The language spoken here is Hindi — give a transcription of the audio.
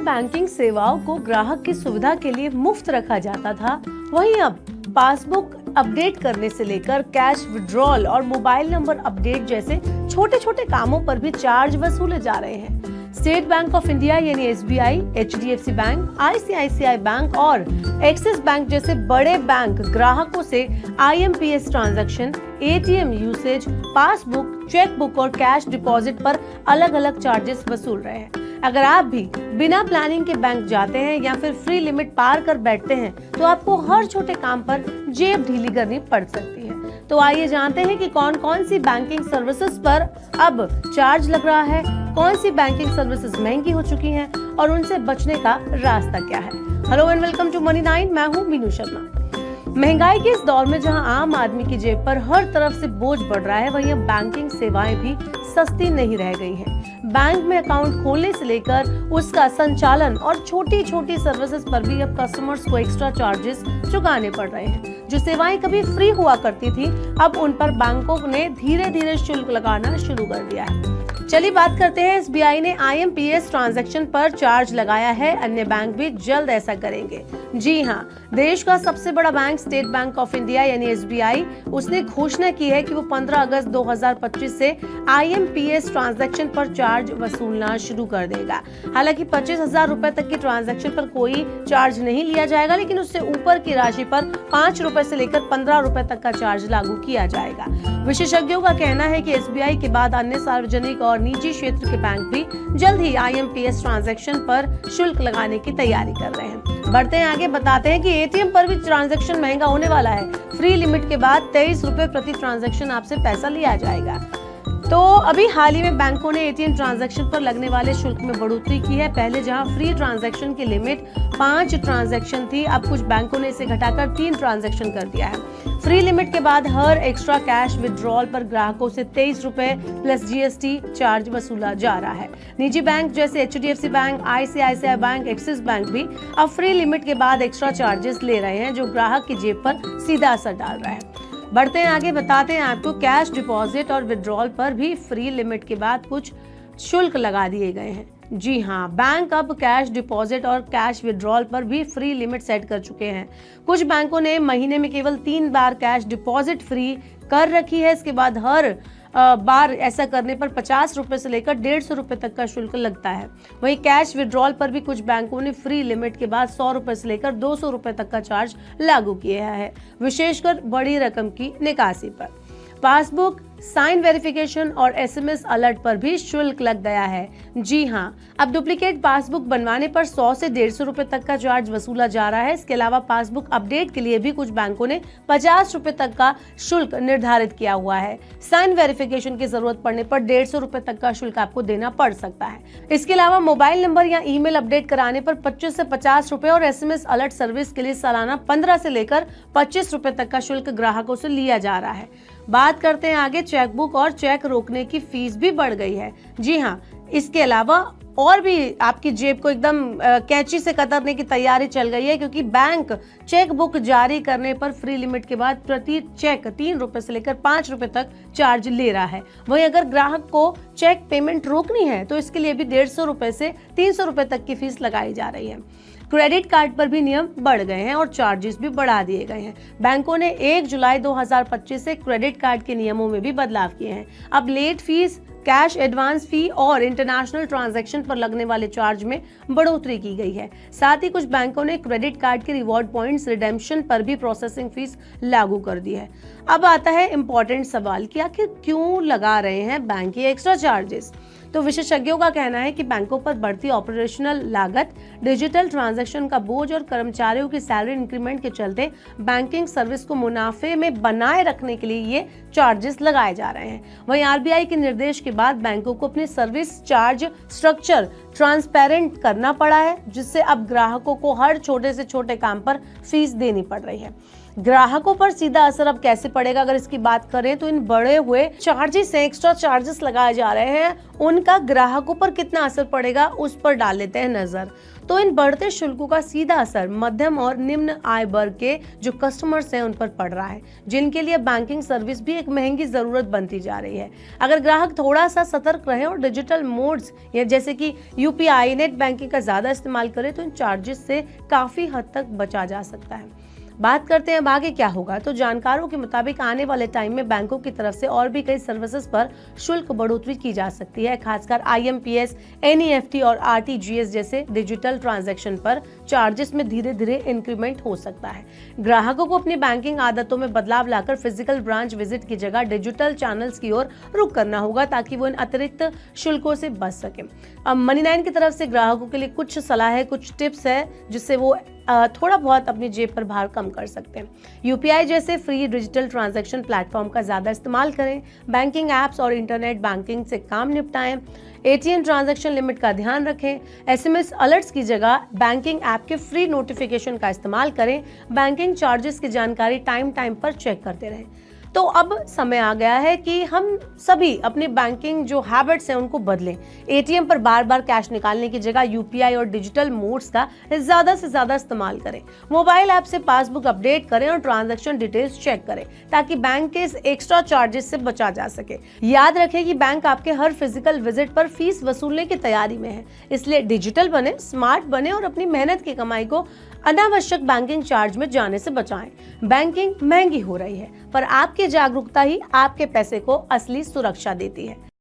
बैंकिंग सेवाओं को ग्राहक की सुविधा के लिए मुफ्त रखा जाता था, वहीं अब पासबुक अपडेट करने से लेकर कैश विड्रॉल और मोबाइल नंबर अपडेट जैसे छोटे छोटे कामों पर भी चार्ज वसूले जा रहे हैं। स्टेट बैंक ऑफ इंडिया यानी SBI, HDFC bank, ICICI bank और एक्सिस बैंक जैसे बड़े बैंक ग्राहकों से IMPS transaction, ATM usage, passbook, chequebook और कैश डिपॉजिट पर अलग अलग चार्जेस वसूल रहे हैं। अगर आप भी बिना प्लानिंग के बैंक जाते हैं या फिर फ्री लिमिट पार कर बैठते हैं तो आपको हर छोटे काम पर जेब ढीली करनी पड़ सकती है। तो आइए जानते हैं कि कौन कौन सी बैंकिंग सर्विसेज पर अब चार्ज लग रहा है, कौन सी बैंकिंग सर्विसेज महंगी हो चुकी हैं और उनसे बचने का रास्ता क्या है। Hello and welcome to Money 9, मैं हूँ मीनू शर्मा। महंगाई के इस दौर में जहां आम आदमी की जेब पर हर तरफ से बोझ बढ़ रहा है, वहीं अब बैंकिंग सेवाएं भी सस्ती नहीं रह गई हैं। बैंक में अकाउंट खोलने से लेकर उसका संचालन और छोटी छोटी सर्विसेज पर भी अब कस्टमर्स को एक्स्ट्रा चार्जेस चुकाने पड़ रहे हैं। जो सेवाएं कभी फ्री हुआ करती थी, अब उन पर बैंकों ने धीरे धीरे शुल्क लगाना शुरू कर दिया है। चलिए बात करते हैं, एसबीआई ने आईएमपीएस ट्रांजैक्शन पर चार्ज लगाया है, अन्य बैंक भी जल्द ऐसा करेंगे। जी हाँ, देश का सबसे बड़ा bank state bank of India यानी एसबीआई, उसने घोषणा की है कि वो 15 अगस्त 2025 से आईएमपीएस ट्रांजैक्शन पर चार्ज वसूलना शुरू कर देगा। हालांकि 25,000 रुपए तक की ट्रांजैक्शन पर कोई चार्ज नहीं लिया जाएगा, लेकिन उससे ऊपर की राशि पर 5 रुपए से लेकर 15 रुपए तक का चार्ज लागू किया जाएगा। विशेषज्ञों का कहना है कि एसबीआई के बाद अन्य सार्वजनिक और निजी क्षेत्र के बैंक भी जल्द ही आईएमपीएस ट्रांजैक्शन पर शुल्क लगाने की तैयारी कर रहे हैं। बढ़ते हैं आगे, बताते हैं कि एटीएम पर भी ट्रांजैक्शन महंगा होने वाला है। फ्री लिमिट के बाद 23 रुपए प्रति ट्रांजैक्शन आपसे पैसा लिया जाएगा। तो अभी हाल ही में बैंकों ने एटीएम ट्रांजैक्शन पर लगने वाले शुल्क में बढ़ोतरी की है। पहले जहां फ्री ट्रांजैक्शन की लिमिट 5 ट्रांजैक्शन थी, अब कुछ बैंकों ने इसे घटाकर 3 ट्रांजैक्शन कर दिया है। फ्री लिमिट के बाद हर एक्स्ट्रा कैश विड्रॉल पर ग्राहकों से 23 रुपए प्लस जीएसटी चार्ज वसूला जा रहा है। निजी बैंक जैसे HDFC bank, ICICI bank, axis bank भी अब फ्री लिमिट के बाद एक्स्ट्रा चार्जेस ले रहे हैं, जो ग्राहक की जेब पर सीधा असर डाल रहा है। बढ़ते हैं आगे, बताते हैं आपको कैश डिपॉजिट और विड्रॉल पर भी फ्री लिमिट के बाद कुछ शुल्क लगा दिए गए हैं। जी हाँ, बैंक अब कैश डिपॉजिट और कैश विड्रॉल पर भी फ्री लिमिट सेट कर चुके हैं। कुछ बैंकों ने महीने में केवल 3 बार कैश डिपॉजिट फ्री कर रखी है। इसके बाद हर बार ऐसा करने पर 50 रुपए से लेकर 150 रुपए तक का शुल्क लगता है। वहीं कैश विड्रॉल पर भी कुछ बैंकों ने फ्री लिमिट के बाद 100 रुपए से लेकर 200 रुपए तक का चार्ज लागू किया है, विशेषकर बड़ी रकम की निकासी पर। पासबुक, साइन वेरिफिकेशन और एसएमएस अलर्ट पर भी शुल्क लग गया है। जी हाँ, अब डुप्लीकेट पासबुक बनवाने पर 100 से 150 रुपए तक का चार्ज वसूला जा रहा है। इसके अलावा पासबुक अपडेट के लिए भी कुछ बैंकों ने 50 रुपए तक का शुल्क निर्धारित किया हुआ है। साइन वेरिफिकेशन की जरूरत पड़ने पर 150 रुपए तक का शुल्क आपको देना पड़ सकता है। इसके अलावा मोबाइल नंबर या ईमेल अपडेट कराने पर 25 से 50 रुपए और एसएमएस अलर्ट सर्विस के लिए सालाना 15 से लेकर 25 रुपए तक का शुल्क ग्राहकों से लिया जा रहा है। बात करते हैं आगे, चेकबुक और चेक रोकने की फीस भी बढ़ गई है। जी हाँ, इसके अलावा और भी आपकी जेब को एकदम कैंची से कतरने की तैयारी चल गई है, क्योंकि बैंक चेक बुक जारी करने पर फ्री लिमिट के बाद प्रति चेक 3 रुपए से लेकर 5 रुपए तक चार्ज ले रहा है। वहीं अगर ग्राहक को चेक पेमेंट रोकनी है तो इसके लिए भी 150 रुपए से 300 रुपए तक की फीस लगाई जा रही है। क्रेडिट कार्ड पर भी नियम बढ़ गए हैं और चार्जेस भी बढ़ा दिए गए हैं। बैंकों ने 1 जुलाई 2025 से क्रेडिट कार्ड के नियमों में भी बदलाव किए हैं। अब लेट फीस, कैश एडवांस फी और इंटरनेशनल ट्रांजैक्शन पर लगने वाले चार्ज में बढ़ोतरी की गई है। साथ ही कुछ बैंकों ने क्रेडिट कार्ड के रिवॉर्ड पॉइंट्स रिडेम्पशन पर भी प्रोसेसिंग फीस लागू कर दी है। अब आता है इम्पोर्टेंट सवाल कि आखिर क्यों लगा रहे हैं बैंक ये एक्स्ट्रा चार्जेस। तो विशेषज्ञों का कहना है कि बैंकों पर बढ़ती ऑपरेशनल लागत, डिजिटल ट्रांजैक्शन का बोझ और कर्मचारियों की सैलरी इंक्रीमेंट के चलते बैंकिंग सर्विस को मुनाफे में बनाए रखने के लिए ये चार्जेस लगाए जा रहे हैं। वहीं आरबीआई के निर्देश के बाद बैंकों को अपनी सर्विस चार्ज स्ट्रक्चर ट्रांसपेरेंट करना पड़ा है, जिससे अब ग्राहकों को हर छोटे से छोटे काम पर फीस देनी पड़ रही है। ग्राहकों पर सीधा असर अब कैसे पड़ेगा, अगर इसकी बात करें तो इन बढ़े हुए चार्जेस हैं, एक्स्ट्रा चार्जेस लगाए जा रहे हैं, उनका ग्राहकों पर कितना असर पड़ेगा उस पर डाल लेते हैं नजर। तो इन बढ़ते शुल्कों का सीधा असर मध्यम और निम्न आय वर्ग के जो कस्टमर्स हैं उन पर पड़ रहा है, जिनके लिए बैंकिंग सर्विस भी एक महंगी जरूरत बनती जा रही है। अगर ग्राहक थोड़ा सा सतर्क रहे और डिजिटल मोड्स या जैसे कि यूपीआई, नेट बैंकिंग का ज्यादा इस्तेमाल करे तो इन चार्जेस से काफी हद तक बचा जा सकता है। बात करते हैं अब आगे क्या होगा। तो जानकारों के मुताबिक आने वाले टाइम में बैंकों की तरफ से और भी कई सर्विसेज पर शुल्क बढ़ोतरी की जा सकती है। खासकर आईएमपीएस, एनईएफटी और आरटीजीएस जैसे डिजिटल ट्रांजैक्शन पर चार्जेस में धीरे धीरे इंक्रीमेंट हो सकता है। ग्राहकों को अपनी बैंकिंग आदतों में बदलाव लाकर फिजिकल ब्रांच विजिट की जगह डिजिटल चैनल्स की ओर रुख करना होगा ताकि वो इन अतिरिक्त शुल्कों से बच सके। अब मनी9 की तरफ से ग्राहकों के लिए कुछ सलाह है, कुछ टिप्स है जिससे वो थोड़ा बहुत अपनी जेब पर भार कम कर सकते हैं। यूपीआई जैसे फ्री डिजिटल ट्रांजैक्शन प्लेटफॉर्म का ज्यादा इस्तेमाल करें। बैंकिंग एप्स और इंटरनेट बैंकिंग से काम निपटाएं। एटीएम ट्रांजैक्शन लिमिट का ध्यान रखें। एसएमएस अलर्ट्स की जगह बैंकिंग ऐप के फ्री नोटिफिकेशन का इस्तेमाल करें। बैंकिंग चार्जेस की जानकारी टाइम पर चेक करते रहें। तो अब समय आ गया है कि हम सभी अपनी बैंकिंग जो हैबिट्स हैं उनको बदलें। एटीएम पर बार बार कैश निकालने की जगह यूपीआई और डिजिटल मोड्स का ज्यादा से ज्यादा इस्तेमाल करें। मोबाइल ऐप से पासबुक अपडेट करें और ट्रांजैक्शन डिटेल्स चेक करें ताकि बैंक के इस एक्स्ट्रा चार्जेस से बचा जा सके। याद रखें कि बैंक आपके हर फिजिकल विजिट पर फीस वसूलने की तैयारी में है, इसलिए डिजिटल बने, स्मार्ट बने और अपनी मेहनत की कमाई को अनावश्यक बैंकिंग चार्ज में जाने से बचाएं। बैंकिंग महंगी हो रही है, पर आपकी जागरूकता ही आपके पैसे को असली सुरक्षा देती है।